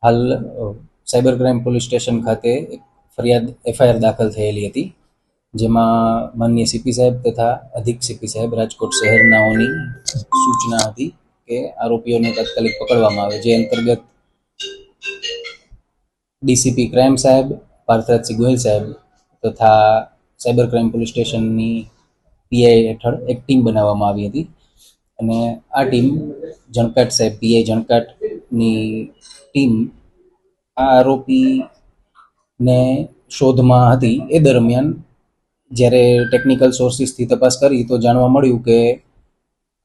હાલ cyber crime police station ખાતે એક ફરિયાદ એફઆઈઆર દાખલ થયેલી હતી, જેમાં માનનીય સીપી સાહેબ તથા અધિક સીપી સાહેબ રાજકોટ શહેરનાઓની સૂચના હતી કે આરોપીઓને તાત્કાલિક પકડવામાં આવે, જે અંતર્ગત ડીસીપી ક્રાઇમ સાહેબ પાર્થરાજસિંહ ગોયલ સાહેબ તથા સાયબર ક્રાઇમ પોલીસ સ્ટેશનની પીઆઈ હેઠળ એક ટીમ બનાવવામાં આવી હતી. અને આ ટીમ જણકાટ સાહેબ પીઆઈ જણકાટની ટીમ આ આરોપીને શોધમાં હતી. એ દરમિયાન જ્યારે ટેકનિકલ સોર્સિસથી તપાસ કરી તો જાણવા મળ્યું કે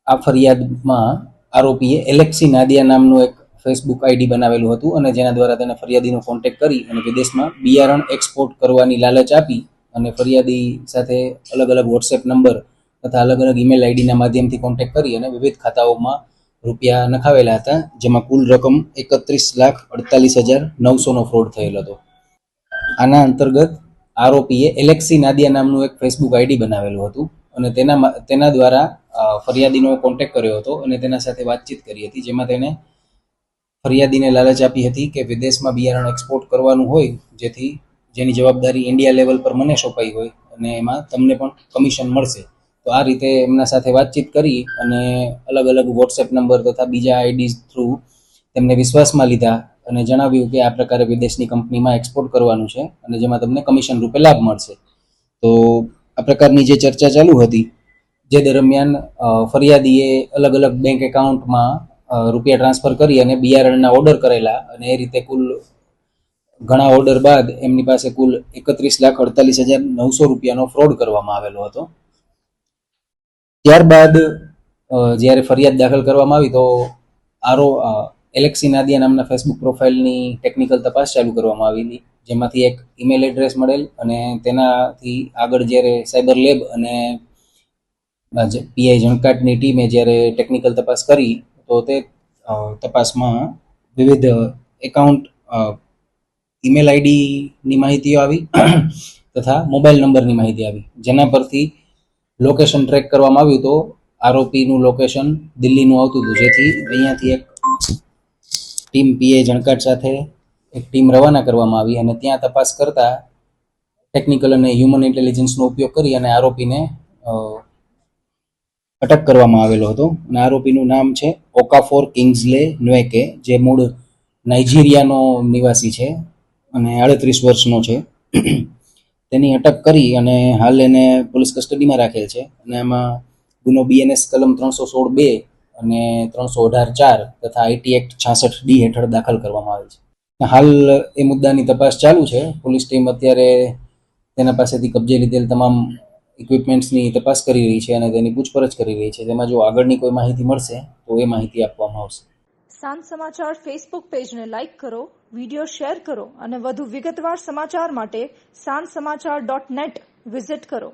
આ ફરિયાદમાં આરોપીએ એલેક્સી નાદિયા નામનું એક ફેસબુક આઈડી બનાવેલું હતું અને જેના દ્વારા તેને ફરિયાદીનો કોન્ટેક્ટ કરી અને વિદેશમાં બિયારણ એક્સપોર્ટ કરવાની લાલચ આપી અને ફરિયાદી સાથે અલગ અલગ વોટ્સએપ નંબર તથા અલગ અલગ ઈમેલ આઈડીના માધ્યમથી કોન્ટેક્ટ કરી અને વિવિધ ખાતાઓમાં રૂપિયા નખાવેલા હતા, જેમાં કુલ રકમ 31,48,900નો ફ્રોડ થયેલ હતો. આના અંતર્ગત આરોપીએ એલેક્સી નાદિયા નામનું એક ફેસબુક આઈડી બનાવેલું હતું અને તેના દ્વારા ફરિયાદીનો કોન્ટેક્ટ કર્યો હતો અને તેના સાથે વાતચીત કરી હતી, જેમાં તેને ફરિયાદીને લાલચ આપી હતી કે વિદેશમાં બિયારણ એક્સપોર્ટ કરવાનું હોય, જેની જવાબદારી ઇન્ડિયા લેવલ પર મને સોંપાઈ હોય અને એમાં તમને પણ કમિશન મળશે. તો આ રીતે એમના સાથે વાતચીત કરી અને અલગ અલગ વોટ્સએપ નંબર તથા બીજા આઈડી થ્રુ તેમને વિશ્વાસમાં લીધા અને જણાવ્યું કે આ પ્રકારે વિદેશની કંપનીમાં એક્સપોર્ટ કરવાનું છે અને જેમાં તમને કમિશન રૂપે લાભ મળશે. તો આ પ્રકારની જે ચર્ચા ચાલુ હતી, જે દરમિયાન ફરિયાદીએ અલગ અલગ બેંક એકાઉન્ટમાં રૂપિયા ટ્રાન્સફર કરી અને બિયારણના ઓર્ડર કરેલા અને એ રીતે કુલ ઘણા ઓર્ડર બાદ એમની પાસે કુલ 31,48,900 રૂપિયાનો ફ્રોડ કરવામાં આવેલો હતો. ત્યારબાદ જ્યારે ફરિયાદ દાખલ કરવામાં આવી તો એલેક્સી નાદિયા નામના ફેસબુક પ્રોફાઇલની ટેકનિકલ તપાસ ચાલુ કરવામાં આવેલી, જેમાંથી એક ઈમેલ એડ્રેસ મળેલ અને તેનાથી આગળ જ્યારે સાયબર લેબ અને પીઆઈ જણકાટની ટીમે જ્યારે ટેકનિકલ તપાસ કરી તો તે તપાસમાં વિવિધ એકાઉન્ટ ઈમેલ આઈડીની માહિતીઓ આવી તથા મોબાઈલ નંબરની માહિતી આવી, જેના પરથી લોકેશન ટ્રેક કરવામાં આવ્યું તો આરોપીનું લોકેશન દિલ્હીનું આવતું હતું, જેથી અહીંયાથી એક ટીમ પીએ જણકાટ સાથે એક ટીમ રવાના કરવામાં આવી અને ત્યાં તપાસ કરતા ટેકનિકલ અને હ્યુમન ઇન્ટેલિજન્સનો ઉપયોગ કરી અને આરોપીને અટક કરવામાં આવેલો હતો. અને આરોપીનું નામ છે ઓકાફોર કિંગ્સલે ન્વેકે, જે મૂળ નાઇજીરિયાનો નિવાસી છે અને 38 વર્ષનો છે. તેની અટક કરી અને હાલ એને પોલીસ કસ્ટડીમાં રાખેલ છે અને આમાં ગુનો બીએનએસ કલમ 316(2) અને 318(4) તથા આઈટી એક્ટ 66D હેઠળ દાખલ કરવામાં આવેલ છે. હાલ એ મુદ્દાની તપાસ ચાલુ છે. પોલીસ ટીમ અત્યારે તેના પાસેથી કબજે લીધેલ તમામ ઇક્વિપમેન્ટ્સની તપાસ કરી રહી છે અને તેની પૂછપરછ કરી રહી છે. તેમાં જો આગળની કોઈ માહિતી મળશે તો એ માહિતી આપવામાં આવશે. સાંજ સમાચાર ફેસબુક પેજને લાઇક કરો, વિડીયો શેર કરો અને વધુ વિગતવાર સમાચાર માટે sanssamachar.net વિઝિટ કરો.